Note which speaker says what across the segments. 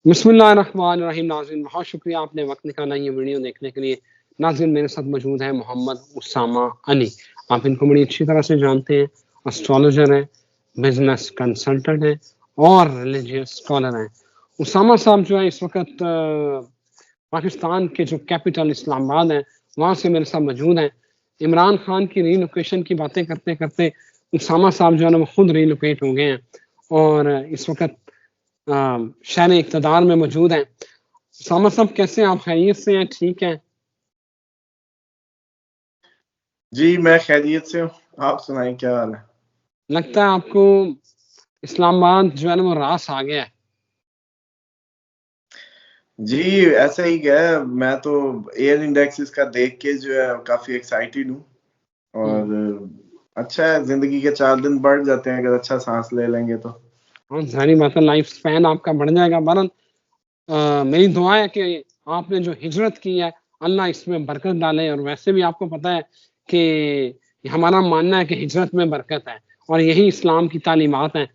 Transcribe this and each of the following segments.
Speaker 1: बिस्मिल्लाहिर्रहमानिर्रहीम। नाज़रीन, बहुत शुक्रिया आपने वक्त निकाला ये वीडियो देखने के लिए। नाज़रीन, मेरे साथ मौजूद है मोहम्मद उसामा अली। आप इनको बड़ी अच्छी तरह से जानते हैं। एस्ट्रोलॉजर हैं, बिजनेस कंसल्टेंट हैं और रिलीजियस स्कॉलर हैं। उसामा साहब जो है इस वक्त पाकिस्तान के जो कैपिटल इस्लामाबाद है वहाँ से मेरे साथ मौजूद हैं। इमरान खान की रीलोकेशन की बातें करते करते उसामा साहब जो है ना वो खुद रीलोकेट हो गए हैं और इस वक्त शहर इक़्तिदार में मौजूद हैं। उसामा साहब कैसे हैं आप? खैरियत से हैं? ठीक हैं?
Speaker 2: जी, मैं खैरियत से हूँ। आप सुनाएँ क्या हाल है?
Speaker 1: लगता है आपको इस्लामाबाद जो है ना वो रास आ गया है।
Speaker 2: जी, ऐसा ही है। मैं तो एयर इंडेक्स इसका देख के जो है काफ़ी एक्साइटेड हूँ और अच्छा है, ज़िंदगी के 4 दिन बढ़ जाते हैं अगर अच्छा साँस ले लेंगे तो।
Speaker 1: हाँ, ज़ाहिर बात है लाइफ स्पैन आपका बढ़ जाएगा। बहरहाल मेरी दुआ है कि आपने जो हिजरत की है अल्लाह इसमें बरकत डाले और वैसे भी आपको पता है कि हमारा मानना है कि हिजरत में बरकत है और यही इस्लाम की तालीमात हैं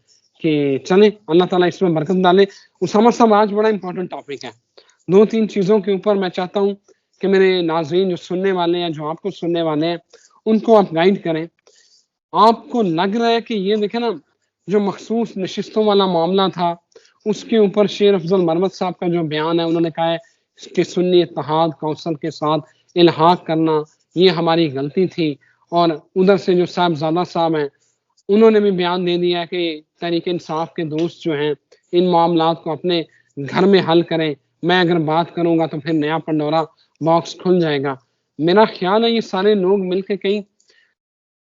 Speaker 1: कि चलें अल्लाह ताला इसमें बरकत डाले। उसामा साहब आज बड़ा इंपॉर्टेंट टॉपिक है। 2-3 चीज़ों के ऊपर मैं चाहता हूँ कि मेरे नाज़रीन जो सुनने वाले हैं, जो आपको सुनने वाले हैं, उनको आप गाइड करें। आपको लग रहा है कि ये देखें ना जो मखसूस नशिस्तों वाला मामला था उसके ऊपर शेर अफजल मरमत साहब का जो बयान है उन्होंने कहा है कि सुन्नी इत्तेहाद कौंसिल के साथ इल्हाक करना ये हमारी गलती थी और उधर से जो साहबजादा साहब हैं उन्होंने भी बयान दे दिया है कि तहरीक इंसाफ के दोस्त जो हैं इन मामलात को अपने घर में हल करें। मैं अगर बात करूंगा तो फिर नया पंडोरा बॉक्स खुल जाएगा। मेरा ख्याल है ये सारे लोग मिलकर कहीं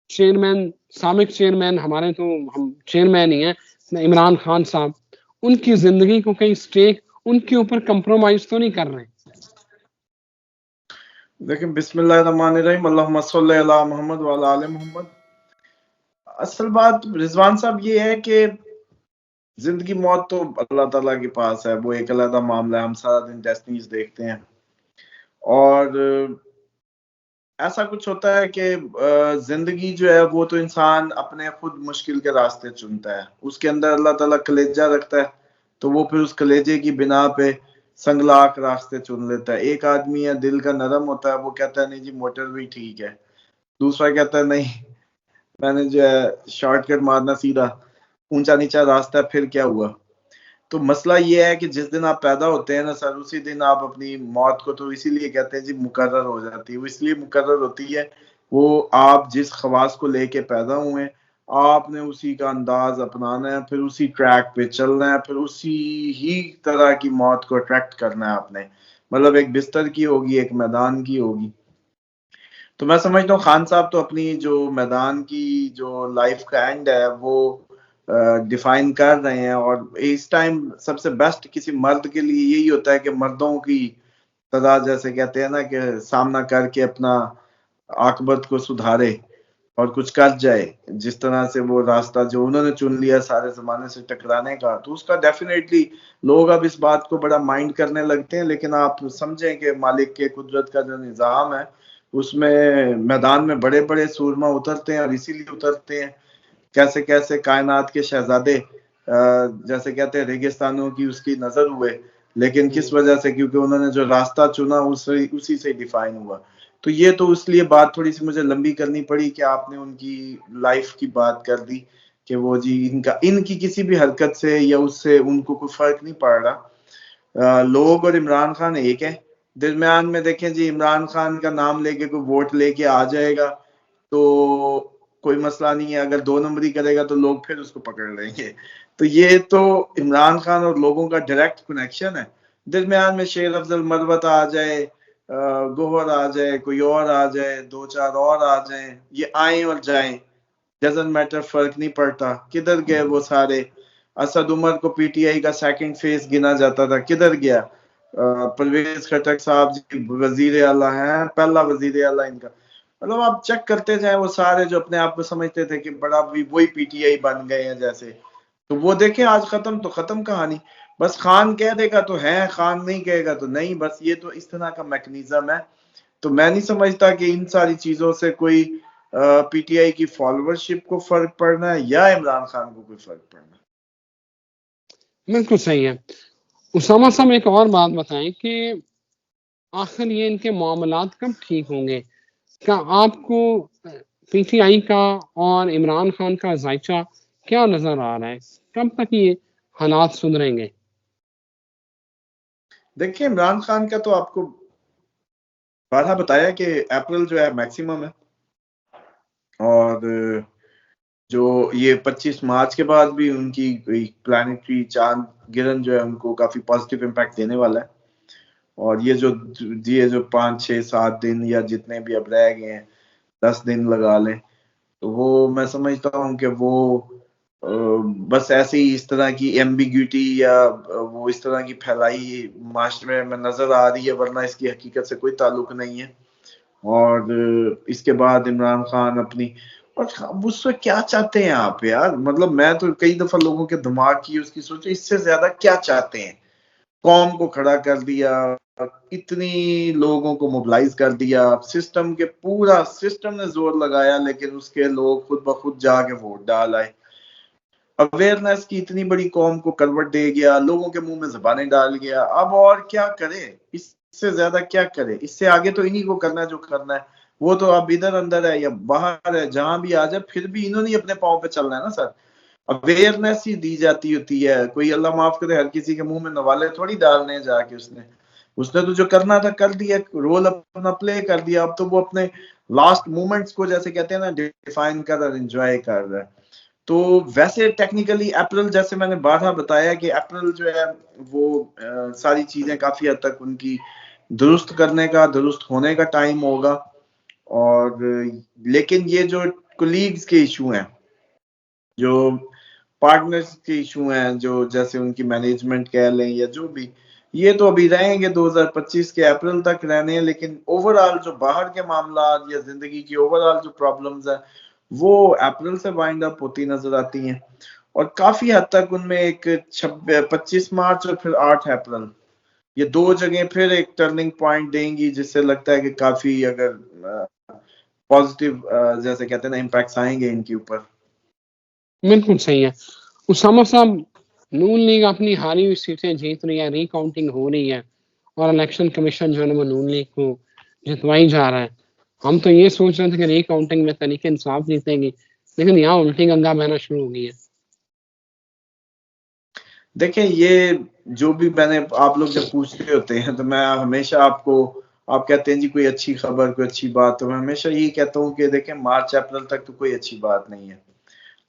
Speaker 1: चेयरमैन साबिक चेयरमैन हमारे तो हम चेयरमैन ही हैं इमरान खान साहब, उनकी ज़िंदगी को कहीं स्टेक उनके ऊपर कंप्रोमाइज़ तो नहीं कर रहे?
Speaker 2: देखिए, बिस्मिल्लाहिर्रहमानिर्रहीम, अल्लाहुम्मा सल्लि अला मुहम्मद व अला आले मोहम्मद। असल बात रिज़वान साहब ये है कि ज़िंदगी मौत तो अल्लाह ताला के पास है, वो एक अलग मामला है। हम सारा दिन डेस्टिनीज़ देखते हैं और ऐसा कुछ होता है कि ज़िंदगी जो है वो तो इंसान अपने खुद मुश्किल के रास्ते चुनता है। उसके अंदर अल्लाह ताला कलेजा रखता है, तो वो फिर उस कलेजे की बिना पे संगलाख रास्ते चुन लेता है। एक आदमी है दिल का नरम होता है, वो कहता है नहीं जी मोटरवे ठीक है। दूसरा कहता है नहीं, मैंने जो है शॉर्टकट मारना सीधा, ऊँचा-नीचा रास्ता है फिर क्या हुआ? तो मसला ये है कि जिस दिन आप पैदा होते हैं ना सर, उसी दिन आप अपनी मौत को तो इसीलिए कहते हैं जी मुकर्रर हो जाती है। वो इसलिए मुकर्रर होती है, वो आप जिस ख़वास को लेके पैदा हुए हैं, आपने उसी का अंदाज़ अपनाना है, फिर उसी ट्रैक पे चलना है, फिर उसी ही तरह की मौत को अट्रैक्ट करना है आपने। मतलब एक बिस्तर की होगी, एक मैदान की होगी। तो मैं समझता हूँ खान साहब तो अपनी जो मैदान की जो लाइफ़ का एंड है वो डिफाइन कर रहे हैं और इस टाइम सबसे बेस्ट किसी मर्द के लिए यही होता है कि मर्दों की तरह जैसे कहते हैं ना कि सामना करके अपना आकबत को सुधारे और कुछ कर जाए। जिस तरह से वो रास्ता जो उन्होंने चुन लिया सारे ज़माने से टकराने का, तो उसका डेफ़िनेटली लोग अब इस बात को बड़ा माइंड करने लगते हैं, लेकिन आप समझें कि मालिक के कुदरत का जो निज़ाम है, उसमें मैदान में बड़े-बड़े सूरमा उतरते हैं और इसीलिए उतरते हैं कैसे-कैसे कायनात के शहज़ादे जैसे कहते हैं रेगिस्तानों की उसकी नज़र हुए, लेकिन किस वजह से? क्योंकि उन्होंने जो रास्ता चुना उसी से डिफाइन हुआ। तो ये तो इसलिए बात थोड़ी-सी मुझे लंबी करनी पड़ी कि आपने उनकी लाइफ़ की बात कर दी कि वो जी इनकी किसी भी हरकत से या उससे उनको कोई फ़र्क नहीं पड़ रहा। लोग और इमरान खान एक हैं। दरमियान में देखें जी इमरान खान का नाम लेके कोई वोट लेके आ जाएगा, तो कोई मसला नहीं है, अगर 2 नंबरी करेगा तो लोग फिर उसको पकड़ लेंगे। तो ये तो इमरान खान और लोगों का डायरेक्ट कनेक्शन है। दरमियान में शेर अफ़ज़ल मरवत आ जाए, गौहर आ जाए, कोई और आ जाए, 2-4 और आ जाएँ, ये आएँ और जाएँ, डज़न्ट मैटर फ़र्क नहीं पड़ता। किधर गए वो सारे? असद उमर को पीटीआई का सेकंड फेस गिना जाता था, किधर गया? परवेज़ खट्टक साहब जी वज़ीर आला हैं, पहला वज़ीर आला इनका। मतलब आप चेक करते जाएँ वो सारे जो अपने आप को समझते थे कि बड़ा भी वही पीटीआई बन गए हैं जैसे। तो वो देखें आज खत्म तो खत्म कहानी। बस खान कह देगा तो है, खान नहीं कहेगा तो नहीं, बस ये तो इस तरह का मैकेनिज़्म है। तो मैं नहीं समझता कि इन सारी चीज़ों से कोई पीटीआई की फॉलोवरशिप को फ़र्क पड़ना है या इमरान खान को कोई फ़र्क पड़ना है।
Speaker 1: बिल्कुल सही है। उसामा साहब एक और बात बताएं कि आखिर ये इनके मामलात कब ठीक होंगे? क्या आपको पीटीआई का और इमरान खान का जायचा क्या नजर आ रहा है? कब तक ये हालात सुधरेंगे?
Speaker 2: देखिए, इमरान खान का तो आपको बारहा बताया कि अप्रैल जो है मैक्सिमम है, और जो ये 25 मार्च के बाद भी उनकी प्लानिटरी चांद गिरन जो है उनको काफी पॉजिटिव इम्पैक्ट देने वाला है। और ये जो 5, 6, 7 दिन या जितने भी अब रह गए हैं, 10 दिन लगा लें, तो वो मैं समझता हूँ कि वो बस ऐसे ही इस तरह की एम्बिग्यूटी या वो इस तरह की फैलाई माशरे में नजर आ रही है, वरना इसकी हकीकत से कोई ताल्लुक नहीं है। और इसके बाद इमरान खान अपनी, और उससे क्या चाहते हैं आप यार? मतलब मैं तो कई दफा लोगों के दिमाग की उसकी सोची, इससे ज्यादा क्या चाहते हैं? कौम को खड़ा कर दिया, इतनी लोगों को मोबिलाइज कर दिया, सिस्टम के पूरा सिस्टम ने जोर लगाया, लेकिन उसके लोग खुद ब खुद जाके वोट डाल आए। अवेयरनेस की इतनी बड़ी कौम को करवट दे गया, लोगों के मुंह में जबानें डाल गया। अब और क्या करे? इससे ज्यादा क्या करे? इससे आगे तो इन्हीं को करना है जो करना है। वो तो अब इधर अंदर है या बाहर है, जहां भी आ जाए, फिर भी इन्होंने अपने पाँव पे चलना है ना सर। अवेयरनेस ही दी जाती होती है, कोई अल्लाह माफ करे हर किसी के मुंह में नवाले थोड़ी डालने हैं जाके। उसने उसने तो जो करना था कर दिया, रोल अपना प्ले कर दिया। अब तो वो अपने लास्ट मोमेंट्स को, जैसे कहते हैं ना, डिफाइन कर रहा है, एंजॉय कर रहा है। तो वैसे टेक्निकली अप्रैल, जैसे मैंने बारहा बताया कि अप्रैल जो है वो सारी चीजें काफी हद तक उनकी दुरुस्त करने का, दुरुस्त होने का टाइम होगा। और लेकिन ये जो कोलीग्स के इशू हैं, जो पार्टनर्स के इशू हैं, जो जैसे उनकी मैनेजमेंट कह लें या जो भी, ये तो अभी रहेंगे 2025 के अप्रैल तक रहने हैं। लेकिन ओवरऑल जो बाहर के मामला या जिंदगी की ओवरऑल जो प्रॉब्लम्स है, वो अप्रैल से वाइंड अप होती नजर आती हैं। और काफी हद तक उनमें एक 25 मार्च और फिर 8 अप्रैल, ये दो जगह फिर एक टर्निंग पॉइंट देंगी, जिससे लगता है कि काफी अगर पॉजिटिव, जैसे कहते हैं ना, इम्पैक्ट्स आएंगे इनके ऊपर।
Speaker 1: बिल्कुल सही है। उसामा साहब, नून लीग अपनी हारी हुई सीटें जीत रही है, रिकाउंटिंग हो रही है और इलेक्शन कमीशन जो है ना वो नून लीग को जितवाई जा रहा है। हम तो ये सोच रहे थे कि रिकाउंटिंग में तरीके इंसाफ जीतेंगी, लेकिन यहाँ उल्टी गंगा बहना शुरू हो गई है।
Speaker 2: देखें, ये जो भी मैंने, आप लोग जब पूछते होते हैं तो मैं हमेशा आपको, आप कहते हैं जी कोई अच्छी खबर, कोई अच्छी बात, तो मैं हमेशा यही कहता हूँ कि देखें, मार्च अप्रैल तक तो कोई अच्छी बात नहीं है।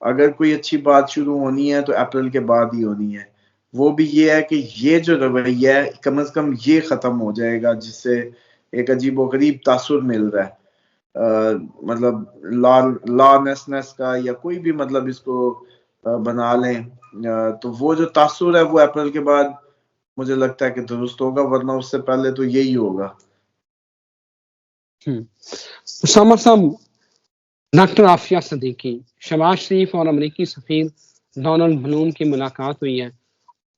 Speaker 2: अगर कोई अच्छी बात शुरू होनी है तो अप्रैल के बाद ही होनी है। वो भी ये है कि ये जो रवैया है, कम से कम ये खत्म हो जाएगा, जिससे एक अजीबोगरीब तासुर मिल रहा है। मतलब लॉनेसनेस का, या कोई भी मतलब इसको बना लें। तो वो जो तासुर है वो अप्रैल के बाद मुझे लगता है कि दुरुस्त होगा, वरना उससे पहले तो यही होगा।
Speaker 1: उसामा साहब, डॉक्टर आफिया सदीकी, शहबाज शरीफ और अमरीकी सफीर डोनाल्ड ब्लूम की मुलाकात हुई है।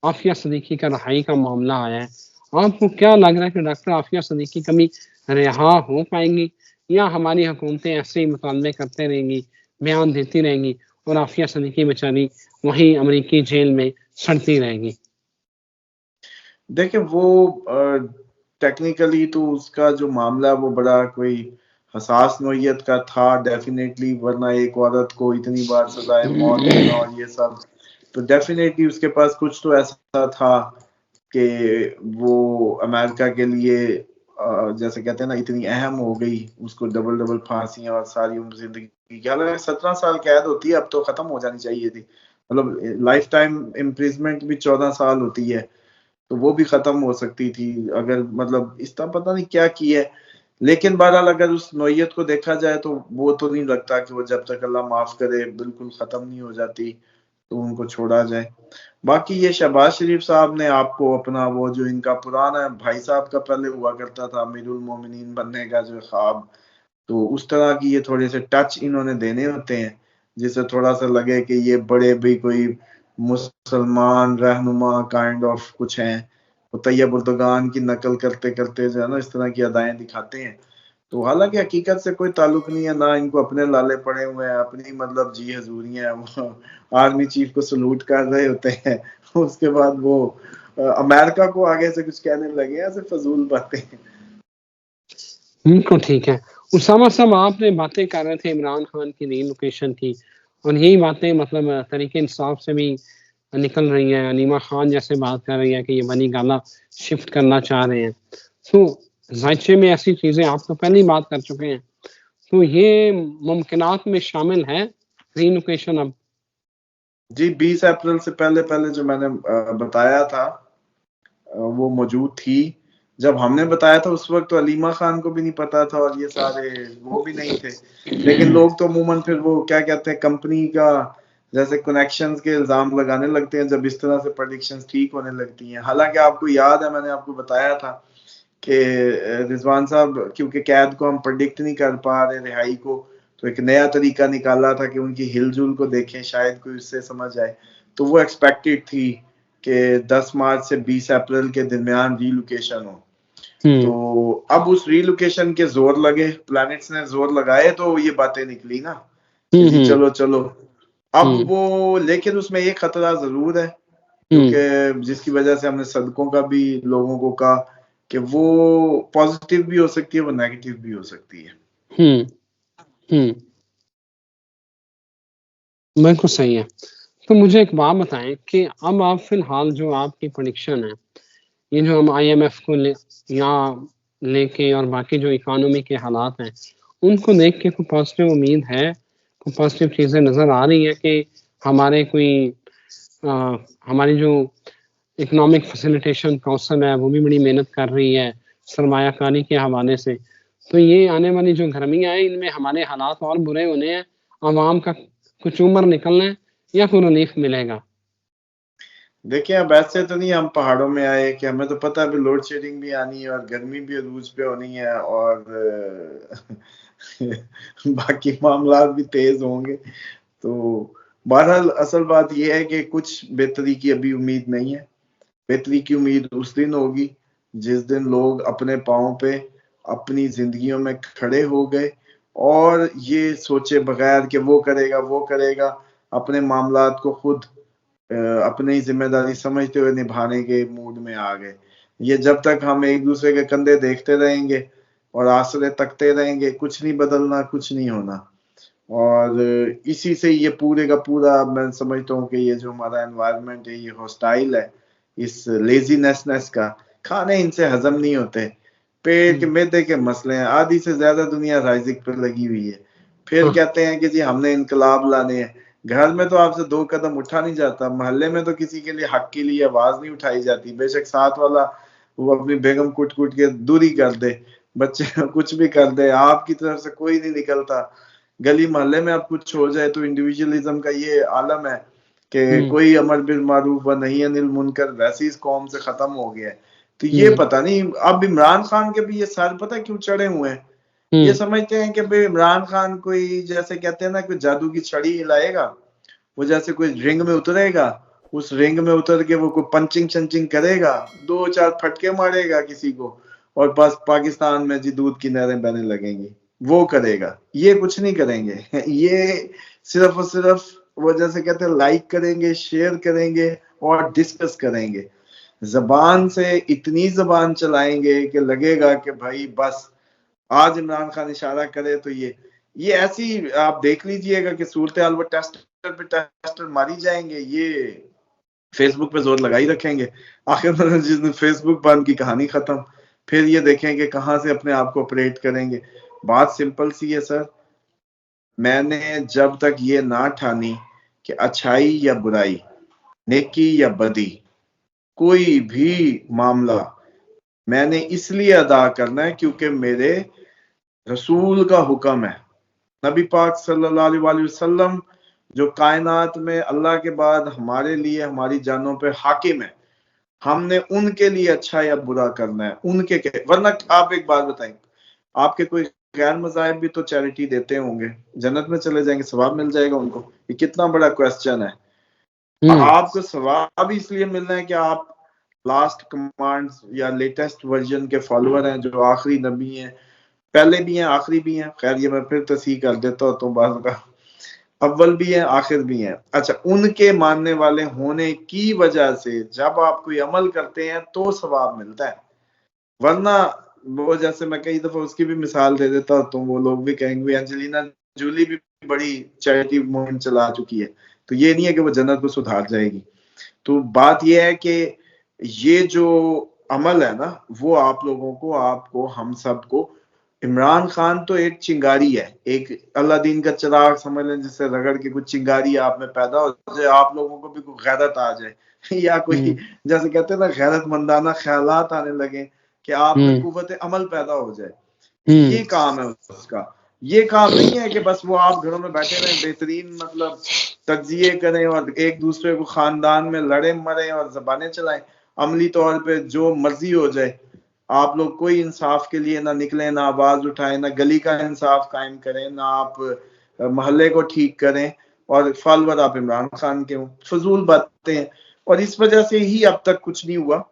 Speaker 1: आफिया सदीकी का रहाई का मामला आया है। आपको क्या लग रहा है कि डॉक्टर आफिया सदीकी कभी रिहा हो पाएंगी, या हमारी हुकूमतें ऐसे ही मुतालबे करते रहेंगी, बयान देती रहेंगी और आफिया सदीकी बेचारी वहीं अमरीकी जेल में सड़ती रहेगी?
Speaker 2: देखिए, वो टेक्निकली तो उसका जो मामला है वो बड़ा कोई हसास नोयत का था डेफिनेटली, वरना एक औरत को इतनी बार सजाए मौत देना और ये सब, तो डेफिनेटली उसके पास कुछ तो ऐसा था कि वो अमेरिका के लिए, जैसे कहते हैं ना, इतनी अहम हो गई। उसको डबल डबल फांसियां और सारी उम्र जिंदगी की, हालांकि 17 साल कैद होती है, अब तो खत्म हो जानी चाहिए थी। मतलब लाइफ टाइम इम्प्रिजमेंट भी 14 साल होती है, तो वो भी खत्म हो सकती थी अगर, मतलब इस तरह पता नहीं क्या की है। लेकिन बहरहाल अगर उस नौयत को देखा जाए तो वो तो नहीं लगता कि वो जब तक अल्लाह माफ करे बिल्कुल खत्म नहीं हो जाती, तो उनको छोड़ा जाए। बाकी ये शहबाज शरीफ साहब ने आपको अपना वो जो इनका पुराना भाई साहब का पहले हुआ करता था अमीरुल मोमिनीन बनने का जो ख्वाब, तो उस तरह की ये थोड़े से टच इन्होंने देने होते हैं, जिससे थोड़ा सा लगे कि ये बड़े भी कोई मुसलमान रहनुमा काइंड ऑफ कुछ हैं। वो तैयब उर्दगान की नकल करते करते जो है ना, इस तरह की अदाएं दिखाते हैं। तो हालांकि हकीकत से कोई ताल्लुक नहीं है, ना इनको अपने लाले पड़े हुए हैं, अपनी मतलब जी हजूरी है। वो आर्मी चीफ को सलूट कर रहे होते हैं उसके बाद वो अमेरिका को आगे से कुछ कहने लगे, ऐसे फजूल बातें।
Speaker 1: बिल्कुल ठीक है। उसामा साहब, आपने बातें कर रहे थे इमरान खान की रीलोकेशन की, और यही बातें मतलब तरीके इंसाफ से भी निकल रही हैं। अनीमा खान जैसे बात कर रही है कि ये बनी गाला शिफ्ट करना चाह रहे हैं। तो जायचे में ऐसी चीजें आप तो पहले ही बात कर चुके हैं, तो ये मुमकिनात में शामिल है रीलोकेशन अब?
Speaker 2: जी, 20 अप्रैल से पहले पहले जो मैंने बताया था वो मौजूद थी। जब हमने बताया था उस वक्त तो अलीमा खान को भी नहीं पता था और ये सारे वो भी नहीं थे, लेकिन लोग तो अमूमन फिर वो क्या कहते हैं कंपनी का जैसे कनेक्शंस के इल्जाम लगाने लगते हैं जब इस तरह से प्रेडिक्शंस ठीक होने लगती हैं। हालांकि आपको याद है मैंने आपको बताया था कि रिजवान साहब क्योंकि कैद को हम प्रेडिक्ट नहीं कर पा रहे रिहाई को, तो एक नया तरीका निकाला था कि उनकी हिलजुल को देखें, शायद कोई उससे समझ आए। तो वो एक्सपेक्टेड थी कि 10 मार्च से 20 अप्रैल के दरमियान रीलोकेशन हो। तो अब उस रीलोकेशन के जोर लगे, प्लैनेट्स ने जोर लगाए तो ये बातें निकली ना कि जी चलो चलो। अब वो लेकिन उसमें एक खतरा जरूर है क्योंकि जिसकी वजह से हमने सदकों का भी लोगों को कहा कि वो पॉजिटिव भी हो सकती है, वो नेगेटिव भी हो सकती है।
Speaker 1: बिल्कुल सही है। तो मुझे एक बात बताएं कि अब आप फिलहाल जो आपकी प्रेडिक्शन है, ये जो हम IMF को यहाँ लेके और बाकी जो इकोनॉमी के हालात हैं उनको देख के कोई पॉजिटिव उम्मीद है, कोई पॉजिटिव चीजें नजर आ रही है कि हमारे कोई हमारी जो इकोनॉमिक फैसिलिटेशन काउंसिल है वो भी बड़ी मेहनत कर रही है सरमायाकारी के हवाले से, तो ये आने वाली जो गर्मियाँ हैं इनमें हमारे हालात और बुरे होने हैं, आवाम का कुछ उम्र निकलना है या कोई रिलीफ मिलेगा?
Speaker 2: देखिए अब ऐसे तो नहीं हम पहाड़ों में आए कि हमें तो पता है अभी लोड शेडिंग भी आनी है और गर्मी भी अरूज पे होनी है और बाकी मामला भी तेज होंगे। तो बहरहाल असल बात यह है कि कुछ बेहतरी की अभी उम्मीद नहीं है। बेहतरी की उम्मीद उस दिन होगी जिस दिन लोग अपने पाँव पे अपनी जिंदगियों में खड़े हो गए और ये सोचे बगैर कि वो करेगा अपने मामलात को खुद अपनी जिम्मेदारी समझते हुए निभाने के मूड में आ गए। ये जब तक हम एक दूसरे के कंधे देखते रहेंगे और आसरे तकते रहेंगे, कुछ नहीं बदलना, कुछ नहीं होना। और इसी से ये पूरे का पूरा मैं समझता हूँ कि ये जो हमारा एनवायरनमेंट है ये हॉस्टाइल है इस लेजीनेसनेस का। खाने इनसे हजम नहीं होते, पेट के मैदे के मसले हैं, आधी से ज्यादा दुनिया राइजिक पर लगी हुई है। फिर कहते हैं कि जी हमने इनकलाब लाने हैं। घर में तो आपसे 2 कदम उठा नहीं जाता, मोहल्ले में तो किसी के लिए हक के लिए आवाज नहीं उठाई जाती, बेशक साथ वाला वो अपनी बेगम कुट कुट के दूरी कर दे, बच्चे कुछ भी कर दे, आपकी तरफ से कोई नहीं निकलता। गली मोहल्ले में अब कुछ हो जाए तो इंडिविजुअलिज्म का ये आलम है कि कोई अमर बिल मारूफ व नही अनिल मुनकर वैसे इस कौम से खत्म हो गया है। तो ये पता नहीं अब इमरान खान के भी ये सर पता क्यों चढ़े हुए हैं। ये समझते हैं कि भाई इमरान खान कोई जैसे कहते हैं ना कोई जादू की छड़ी हिलाएगा, वो जैसे कोई रिंग में उतरेगा, उस रिंग में उतर के वो कोई पंचिंग शंचिंग करेगा, 2-4 फटके मारेगा किसी को और बस पाकिस्तान में जी दूध की नहरें बहने लगेंगी, वो करेगा। ये कुछ नहीं करेंगे ये सिर्फ और सिर्फ वो जैसे कहते हैं लाइक करेंगे, शेयर करेंगे और डिस्कस करेंगे। जबान से इतनी जबान चलाएंगे कि लगेगा कि भाई बस आज इमरान खान इशारा करे तो ये ऐसी आप देख लीजिएगा कि सूरत हाल वो टेस्टर पे टेस्टर मारी जाएंगे, ये फेसबुक पे जोर लगाई रखेंगे। आखिर में जिस दिन फेसबुक बंद की कहानी खत्म, फिर ये देखेंगे कहां से अपने आप को ऑपरेट करेंगे। बात सिंपल सी है सर, मैंने जब तक ये ना ठानी कि अच्छाई या बुराई, नेकी या बदी, कोई भी मामला मैंने इसलिए अदा करना है क्योंकि मेरे रसूल का हुक्म है। नबी पाक सल्लल्लाहु अलैहि वसल्लम जो कायनात में अल्लाह के बाद हमारे लिए हमारी जानों पे हाकिम है, हमने उनके लिए अच्छा या बुरा करना है, उनके वरना आप एक बात बताएं, आपके कोई गैर मज़ाहिब भी तो चैरिटी देते होंगे, जन्नत में चले जाएंगे, सवाब मिल जाएगा उनको। ये कितना बड़ा क्वेश्चन है। आपको सवाब इसलिए मिलना है कि आप लास्ट कमांड्स या लेटेस्ट वर्जन के फॉलोअर हैं, जो आखिरी नबी हैं, पहले भी हैं आखिरी भी हैं। खैर ये मैं फिर तस्हीह कर देता हूँ तो बात का अव्वल भी है, आखिर भी है। अच्छा, उनके मानने वाले होने की वजह से जब आप कोई अमल करते हैं तो सवाब मिलता है, वरना वो जैसे मैं कई दफा उसकी भी मिसाल दे देता हूँ तो वो लोग भी कहेंगे एंजेलिना जूली भी बड़ी चैरिटी मुहिम चला चुकी है, तो ये नहीं है कि वो जन्नत को सुधार जाएगी। तो बात ये है कि ये जो अमल है ना, वो आप लोगों को, आपको, हम सबको, इमरान खान तो एक चिंगारी है, एक अलादीन का चिराग समझ लें, जिससे रगड़ के कुछ चिंगारी आप में पैदा हो जाए, आप लोगों को भी कोई गैरत आ जाए या कोई जैसे कहते हैं ना गैरतमंदाना ख्यालात आने लगे कि आप में कुव्वत अमल पैदा हो जाए, ये काम है उसका। ये काम नहीं है कि बस वो आप घरों में बैठे रहें, बेहतरीन मतलब तज्जिए करें और एक दूसरे को खानदान में लड़े मरे और जबानें चलाएं, अमली तौर पे जो मर्जी हो जाए, आप लोग कोई इंसाफ के लिए ना निकले, ना आवाज उठाएं, ना गली का इंसाफ कायम करें, ना आप मोहल्ले को ठीक करें, और फॉलोअर आप इमरान खान के हो, फजूल बातें हैं। और इस वजह से ही अब तक कुछ नहीं हुआ,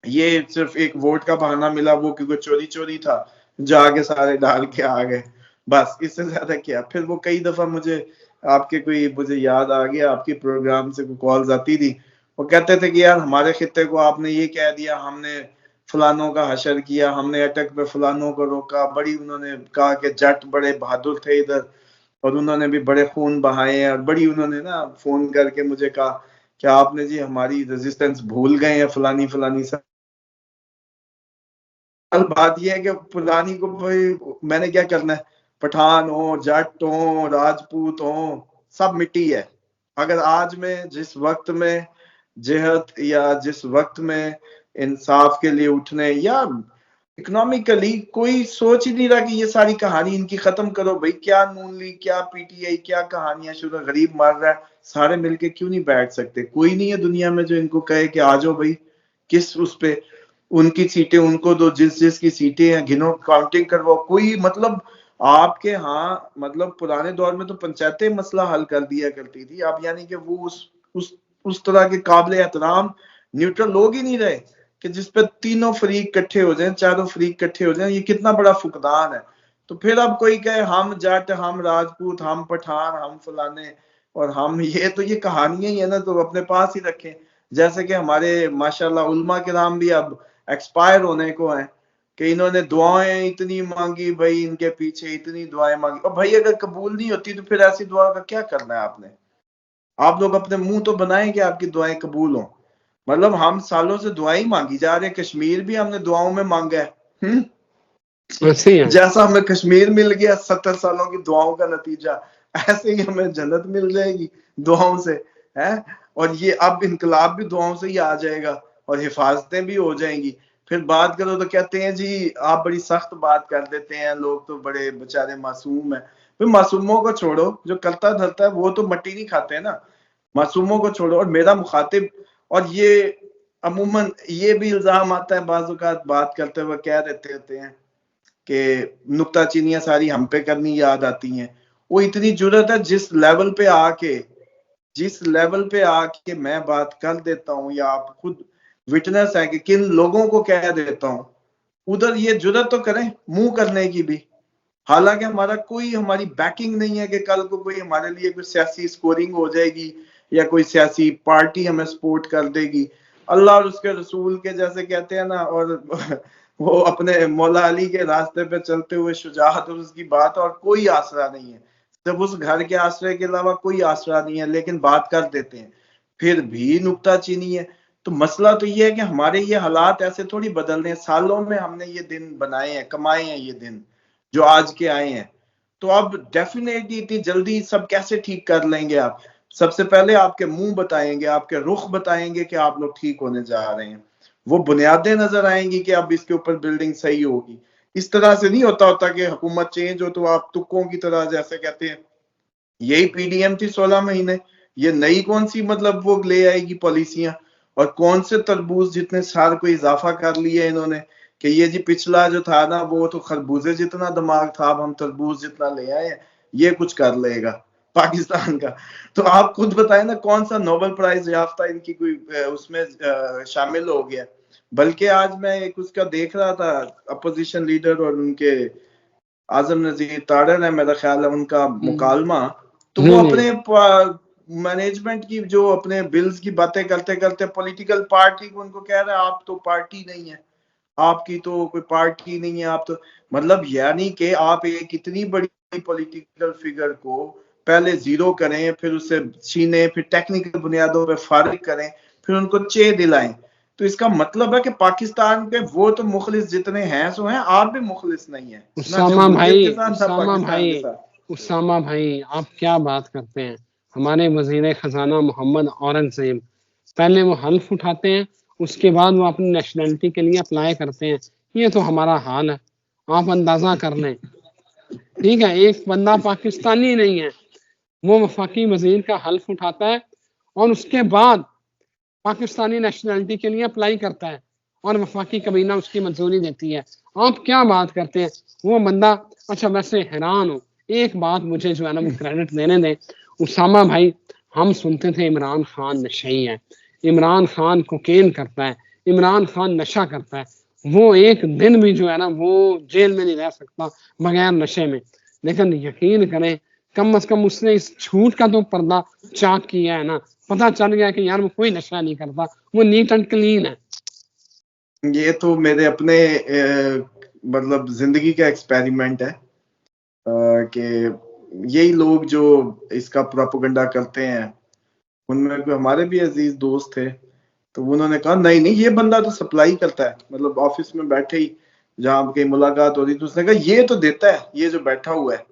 Speaker 2: ये सिर्फ एक वोट का बहाना मिला, वो क्योंकि चोरी चोरी था, जाके सारे डाल के आ गए, बस इससे ज्यादा क्या। फिर वो कई दफा मुझे मुझे याद आ गया, आपकी प्रोग्राम से कॉल्स आती थी, वो कहते थे कि यार हमारे खित्ते को आपने ये कह दिया, हमने फलानों का हशर किया, हमने अटक पे फलानों को रोका, बड़ी उन्होंने कहा कि जट बड़े बहादुर थे इधर और उन्होंने भी बड़े खून बहाए हैं, और बड़ी उन्होंने ना फोन करके मुझे कहा कि आपने जी हमारी रेजिस्टेंस भूल गए हैं, फलानी फलानी सब। बात यह है कि पुरानी को भाई मैंने क्या करना है, पठान हो, जट हो, राजपूत हो, सब मिट्टी है। अगर आज में जिस वक्त में जिहद या जिस वक्त में इंसाफ के लिए उठने या इकोनॉमिकली कोई सोच ही नहीं रहा कि ये सारी कहानी इनकी खत्म करो भाई, क्या नून लीग, क्या पीटीआई, क्या कहानियां शुरू, गरीब मर रहा है, सारे मिलके क्यों नहीं बैठ सकते? कोई नहीं है दुनिया में जो इनको कहे कि आ जाओ भाई, किस उस पे उनकी सीटें उनको दो, जिस जिस की सीटें हैं गिनो, काउंटिंग करवाओ, कोई मतलब आपके यहाँ मतलब पुराने दौर में तो पंचायतें मसला हल कर दिया करती थी, अब यानी कि वो उस तरह के काबिल एहतराम न्यूट्रल लोग ही नहीं रहे कि जिसपे तीनों फरीक इकट्ठे हो जाएं, चारों फरीक इकट्ठे हो जाएं। ये कितना बड़ा फुकदान है। तो फिर अब कोई कहे हम जट, हम राजपूत, हम पठान, हम फलाने और हम ये कहानियां ही है ना, तो अपने पास ही रखें। जैसे कि हमारे माशाल्लाह उलमा किराम भी अब एक्सपायर होने को हैं कि इन्होंने दुआएं इतनी मांगी भाई, इनके पीछे इतनी दुआएं मांगी, और भाई अगर कबूल नहीं होती तो फिर ऐसी दुआ का क्या करना है आपने? आप लोग अपने मुंह तो बनाएं कि आपकी दुआएं कबूल हो। मतलब हम सालों से दुआएं मांगी जा रहे हैं, कश्मीर भी हमने दुआओं में मांगा है। जैसा हमें कश्मीर मिल गया 70 सालों की दुआओं का नतीजा, ऐसे ही हमें जन्नत मिल जाएगी दुआओं से, है। और ये अब इनकलाब भी दुआओं से ही आ जाएगा और हिफाजतें भी हो जाएंगी। फिर बात करो तो कहते हैं जी आप बड़ी सख्त बात कर देते हैं, लोग तो बड़े बेचारे मासूम है। फिर मासूमों को छोड़ो, जो करता धरता है वो तो मट्टी नहीं खाते ना, मासूमों को छोड़ो। और मेरा मुखातिब, और ये अमूमन ये भी इल्जाम आता है बाज़ औक़ात बात करते हुए कह देते होते हैं कि नुक्ताचीनियां सारी हम पे करनी याद आती हैं। वो इतनी जुर्रत है जिस लेवल पे आके मैं बात कर देता हूँ, या आप खुद विटनेस है कि किन लोगों को कह देता हूँ, उधर ये जुर्रत तो करें मुंह करने की भी। हालांकि हमारी बैकिंग नहीं है कि कल को कोई हमारे लिए कोई सियासी स्कोरिंग हो जाएगी या कोई सियासी पार्टी हमें सपोर्ट कर देगी। अल्लाह और उसके रसूल के जैसे कहते हैं ना, और वो अपने मौला अली के रास्ते पे चलते हुए शुजाअत और उसकी बात, और कोई आसरा नहीं है, सिर्फ उस घर के आसरे के अलावा कोई आसरा नहीं है, लेकिन बात कर देते हैं फिर भी नुक्ताचीनी है। तो मसला तो ये है कि हमारे ये हालात ऐसे थोड़ी बदल रहे हैं, सालों में हमने ये दिन बनाए हैं, कमाए हैं ये दिन जो आज के आए हैं। तो अब डेफिनेटली इतनी जल्दी सब कैसे ठीक कर लेंगे आप? सबसे पहले आपके मुंह बताएंगे, आपके रुख बताएंगे कि आप लोग ठीक होने जा रहे हैं, वो बुनियादें नजर आएंगी कि अब इसके ऊपर बिल्डिंग सही होगी। इस तरह से नहीं होता कि हुकूमत चेंज हो तो आप तुक्कों की तरह जैसे कहते हैं यही पीडीएम थी 16 महीने, ये नई कौन सी मतलब वो ले आएगी पॉलिसियां, और कौन से तरबूज जितने साल को इजाफा कर लिया इन्होंने कि ये जी पिछला जो था ना वो तो खरबूजे जितना दिमाग था, अब हम तरबूज जितना ले आए हैं, ये कुछ कर लेगा पाकिस्तान का। तो आप खुद बताएं ना कौन सा नोबेल प्राइज याफ्ता इनकी कोई उसमें शामिल हो गया। बल्कि आज मैं एक उसका देख रहा था, अपोजिशन लीडर और उनके आजम नजीर तारड़ है मेरा ख्याल है उनका मुकालमा, तो वो अपने मैनेजमेंट की जो अपने बिल्स की बातें करते करते पॉलिटिकल पार्टी को उनको कह रहे हैं आप तो पार्टी नहीं है, आपकी तो कोई पार्टी नहीं है, आप तो मतलब यानी कि आप एक इतनी बड़ी पॉलिटिकल फिगर को पहले जीरो करें, फिर उससे छीने, फिर टेक्निकल बुनियादों पे फारिग करें, फिर उनको चे दिलाएं। तो इसका मतलब है कि पाकिस्तान के वो तो मुखलिस जितने हैं सो हैं, आप भी मुखलिस नहीं है, ना जमहूरियत के साथ ना पाकिस्तान के साथ।
Speaker 1: उसामा भाई आप क्या बात करते हैं। हमारे वजीर खजाना मोहम्मद औरंगजेब पहले वो हल्फ उठाते हैं, उसके बाद वो अपनी नेशनलिटी के लिए अप्लाई करते हैं। ये तो हमारा हाल है, आप अंदाजा कर लें। ठीक है, एक बंदा पाकिस्तानी नहीं है, वो वफाकी वजीर का हल्फ उठाता है और उसके बाद पाकिस्तानी नेशनलिटी के लिए अप्लाई करता है और वफाकी कबीना उसकी मंजूरी देती है। आप क्या बात करते हैं, वो बंदा। अच्छा वैसे हैरान हूँ, एक बात मुझे जो है ना क्रेडिट देने दें। उसामा भाई, हम सुनते थे इमरान खान नशई है, इमरान खान कोकेन करता है, इमरान खान नशा करता है, वो एक दिन भी जो है ना वो जेल में नहीं रह सकता बगैर नशे में। लेकिन यकीन करें, कम से कम उसने इस झूठ का तो पर्दा चाक किया है ना, पता चल गया कि यार वो कोई नशा नहीं करता, वो नीट एंड क्लीन है।
Speaker 2: ये तो मेरे अपने मतलब जिंदगी का एक्सपेरिमेंट है कि यही लोग जो इसका प्रोपेगेंडा करते हैं, उनमें कोई हमारे भी अजीज दोस्त थे, तो उन्होंने कहा नहीं नहीं ये बंदा तो सप्लाई करता है। मतलब ऑफिस में बैठे ही जहाँ कहीं मुलाकात हो रही, तो उसने कहा ये तो देता है, ये जो बैठा हुआ है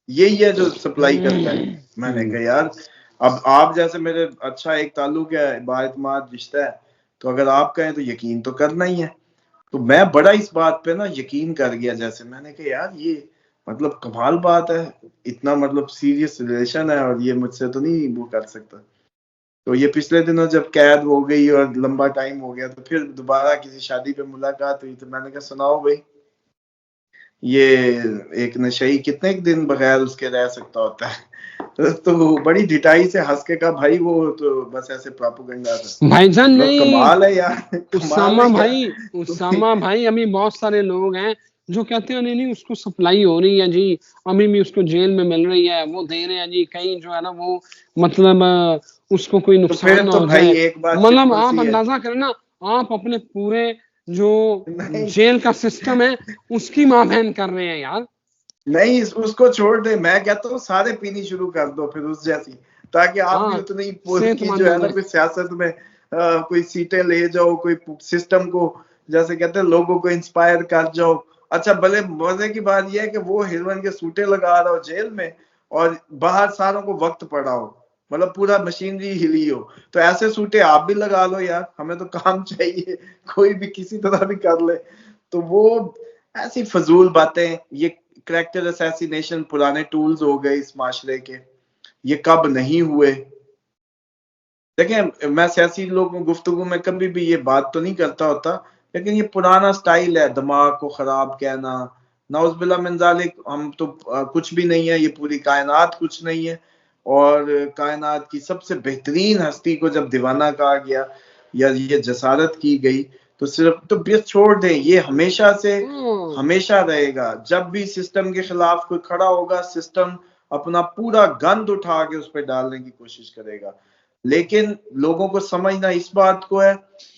Speaker 2: यही है जो सप्लाई करता है। मैंने कहा यार, अब आप जैसे मेरे अच्छा एक ताल्लुक है, बाएतमाद रिश्ता है, तो अगर आप कहें तो यकीन तो करना ही है। तो मैं बड़ा इस बात पे ना यकीन कर गया, जैसे मैंने कहा यार ये मतलब कमाल बात है, इतना मतलब सीरियस रिलेशन है और ये मुझसे तो नहीं वो कर सकता। तो ये पिछले दिनों जब कैद हो गई और लंबा टाइम हो गया, तो फिर दोबारा किसी शादी पे मुलाकात हुई, तो मैंने कहा सुनाओ भाई, ये एक नशई कितने दिन बगैर उसके रह सकता होता है। तो बड़ी ढिठाई से हंस के कहा भाई वो तो बस ऐसे प्रोपेगेंडा था।
Speaker 1: भाईजान
Speaker 2: मतलब
Speaker 1: नहीं,
Speaker 2: कमाल है यार,
Speaker 1: उसामा भाई, उसामा भाई अभी बहुत सारे लोग हैं जो कहते हैं नहीं नहीं उसको सप्लाई हो रही है जी, अभी भी उसको जेल में मिल रही है, वो दे रहे हैं जी, कहीं जो है ना वो मतलब उसको कोई नुकसान ना हो जाए। मतलब आप अंदाजा करें ना, आप अपने पूरे जो जेल का सिस्टम है उसकी मां बहन कर रहे हैं यार।
Speaker 2: नहीं उसको छोड़ दे, मैं कहता हूँ सारे पीनी शुरू कर दो फिर उस जैसी, ताकि आप भी उतनी की जो है ना कोई सियासत में कोई सीटें ले जाओ, कोई सिस्टम को जैसे कहते हैं लोगों को इंस्पायर कर जाओ। अच्छा भले मजे की बात यह है कि वो हीरोइन के सूटे लगा रहा हो जेल में और बाहर सारों को वक्त पड़ा हो, मतलब पूरा मशीनरी हिली हो, तो ऐसे सूटे आप भी लगा लो यार, हमें तो काम चाहिए, कोई भी किसी तरह भी कर ले। तो वो ऐसी फजूल बातें, ये कैरेक्टर असैसिनेशन पुराने टूल्स हो गए इस माशरे के, ये कब नहीं हुए। देखें मैं सियासी लोगों गुफ्तगू में कभी भी ये बात तो नहीं करता होता, लेकिन ये पुराना स्टाइल है दिमाग को खराब कहना। नाउज़ुबिल्लाह मिन ज़ालिक, हम तो कुछ भी नहीं है, ये पूरी कायनात कुछ नहीं है। और कायनात की सबसे बेहतरीन हस्ती को जब दीवाना कहा गया या ये जसारत की गई, तो सिर्फ तो बस छोड़ दें, ये हमेशा से हमेशा रहेगा। जब भी सिस्टम के खिलाफ कोई खड़ा होगा, सिस्टम अपना पूरा गंद उठा के उस पर डालने की कोशिश करेगा। लेकिन लोगों को समझना इस बात को है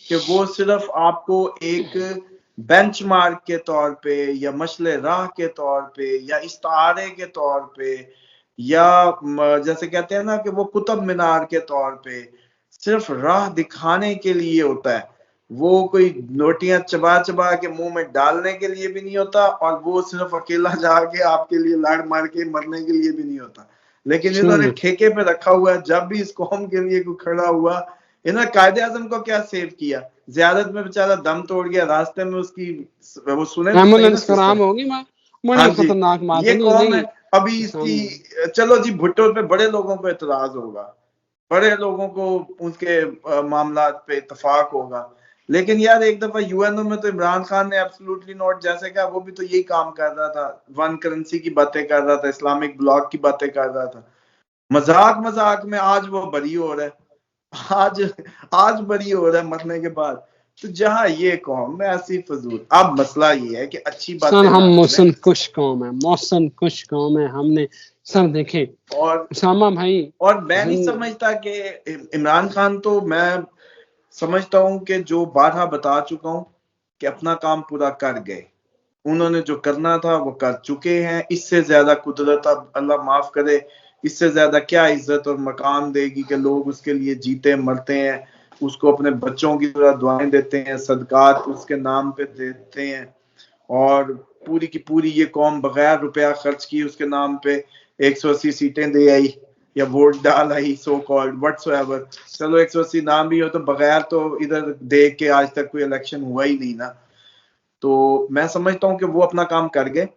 Speaker 2: कि वो सिर्फ आपको एक बेंचमार्क के तौर पे या मशले राह के तौर पे या इस्तारे के तौर पे या जैसे कहते हैं ना कि वो कुतुब मीनार के तौर पे सिर्फ राह दिखाने के लिए होता है। वो कोई नोटियां चबा चबा के मुंह में डालने के लिए भी नहीं होता, और वो सिर्फ अकेला जाके आपके लिए लाड़ मार के मरने के लिए भी नहीं होता। लेकिन इन्होंने ठेके पे रखा हुआ है, जब भी इस कौम के लिए कोई खड़ा हुआ, इन्होंने कायदे आजम को क्या सेव किया, ज़ियारत में बेचारा दम तोड़ गया, रास्ते में उसकी वो सुने
Speaker 1: एम्बुलेंस खराब होगी, बड़ी खतरनाक बात
Speaker 2: है। ये कौम है अभी इसकी। चलो जी भुट्टो पे बड़े लोगों को एतराज होगा, बड़े लोगों को उनके मामलात पे इत्तेफाक होगा, लेकिन यार एक दफा यूएनओ में तो इमरान खान ने एब्सोल्युटली नॉट जैसे कहा, वो भी तो यही काम कर रहा था, वन करेंसी की बातें कर रहा था, इस्लामिक ब्लॉक की बातें कर रहा था, मजाक मजाक में आज वो बरी हो रहा है, आज बरी हो रहा है मरने के बाद। तो जहां ये कौम में ऐसी फजूल, अब मसला ये है कि अच्छी बातें
Speaker 1: हम मौसम कुश कौम है, मौसम कुश कौम है, हमने सर देखें
Speaker 2: और
Speaker 1: उसामा भाई,
Speaker 2: और मैं नहीं समझता कि इमरान खान, तो मैं समझता हूं कि जो बारहा बता चुका हूं कि अपना काम पूरा कर गए, उन्होंने जो करना था वो कर चुके हैं। इससे ज्यादा कुदरत, अब अल्लाह माफ करे, इससे ज्यादा क्या इज्जत और मकाम देगी कि लोग उसके लिए जीते मरते हैं, उसको अपने बच्चों की तरह दुआएं देते हैं, सदकात उसके नाम पे देते हैं, और पूरी की पूरी ये कौम बगैर रुपया खर्च की उसके नाम पे 180 सीटें दे आई या वोट डाल आई, सो कॉल्ड व्हाटसोएवर। चलो 180 नाम भी हो तो बगैर तो इधर देख के आज तक कोई इलेक्शन हुआ ही नहीं ना। तो मैं समझता हूँ कि वो अपना काम कर गए।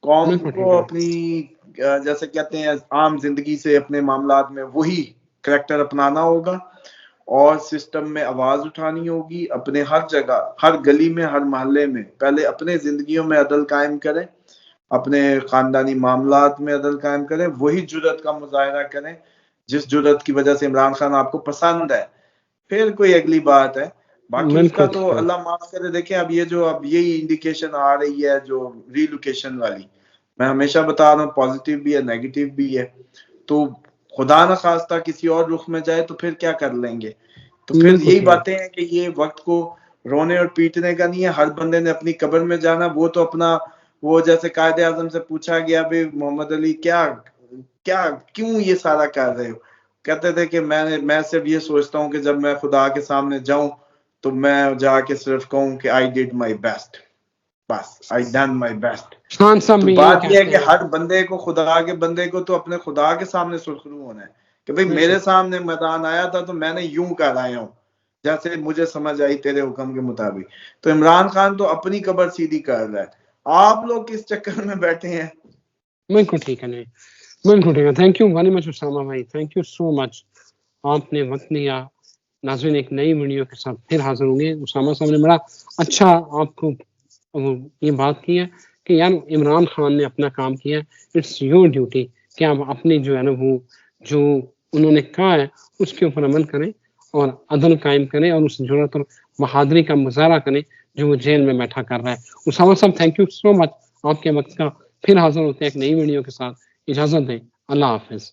Speaker 2: कौम को अपनी जैसे कहते हैं आम जिंदगी से अपने मामलात में वही करैक्टर अपनाना होगा और सिस्टम में आवाज उठानी होगी। अपने हर जगह, हर गली में, हर मोहल्ले में पहले अपने जिंदगियों में अदल कायम करें, अपने खानदानी मामलात में अदल कायम करें, वही जुर्रत का मुजाहरा करें जिस जुर्रत की वजह से इमरान खान आपको पसंद है। फिर कोई अगली बात है, बाकी उसका तो अल्लाह माफ करे। देखें अब ये जो अब यही इंडिकेशन आ रही है जो रीलोकेशन वाली, मैं हमेशा बता रहा हूँ पॉजिटिव भी है नेगेटिव भी है। तो खुदा न खास्ता किसी और रुख में जाए तो फिर क्या कर लेंगे। तो फिर यही बातें हैं कि ये वक्त को रोने और पीटने का नहीं है, हर बंदे ने अपनी कब्र में जाना। वो तो अपना, वो जैसे कायदे आजम से पूछा गया भी मोहम्मद अली क्या क्या क्यों ये सारा कर रहे हो, कहते थे कि मैं सिर्फ ये सोचता हूँ कि जब मैं खुदा के सामने जाऊं तो मैं जाके सिर्फ कहूँ कि आई डिड माई बेस्ट, बस आई डन माई बेस्ट। तो बात यह है कि हर बंदे को, खुदा के बंदे को तो अपने खुदा के सामने सुरखरू होना है कि भाई मेरे सामने मैदान आया था तो मैंने यूं कर आया हूं जैसे मुझे समझ आई तेरे हुक्म के मुताबिक। तो इमरान खान तो अपनी कब्र सीधी कर रहा है, आप लोग किस चक्कर में बैठे हैं।
Speaker 1: बिल्कुल ठीक है, नहीं बिल्कुल ठीक है। Thank you very much Usama भाई, थैंक यू सो मच, आपने वक्त दिया। नाज़रीन एक नई वीडियो के साथ फिर हाजिर होंगे। उसामा साहब ने बड़ा अच्छा आपको ये बात की है कि यार इमरान खान ने अपना काम किया, इट्स योर ड्यूटी कि आप अपनी जो है ना वो जो उन्होंने कहा है उसके ऊपर अमल करें और अदल कायम करें और उस जुर्रत और बहादुरी का मुजाहरा करें जो वो जेल में बैठा कर रहा है। उसामा साहब थैंक यू सो मच, आपके वक्त का फिर हाजिर होते हैं एक नई वीडियो के साथ। इजाजत दें, अल्लाह हाफिज।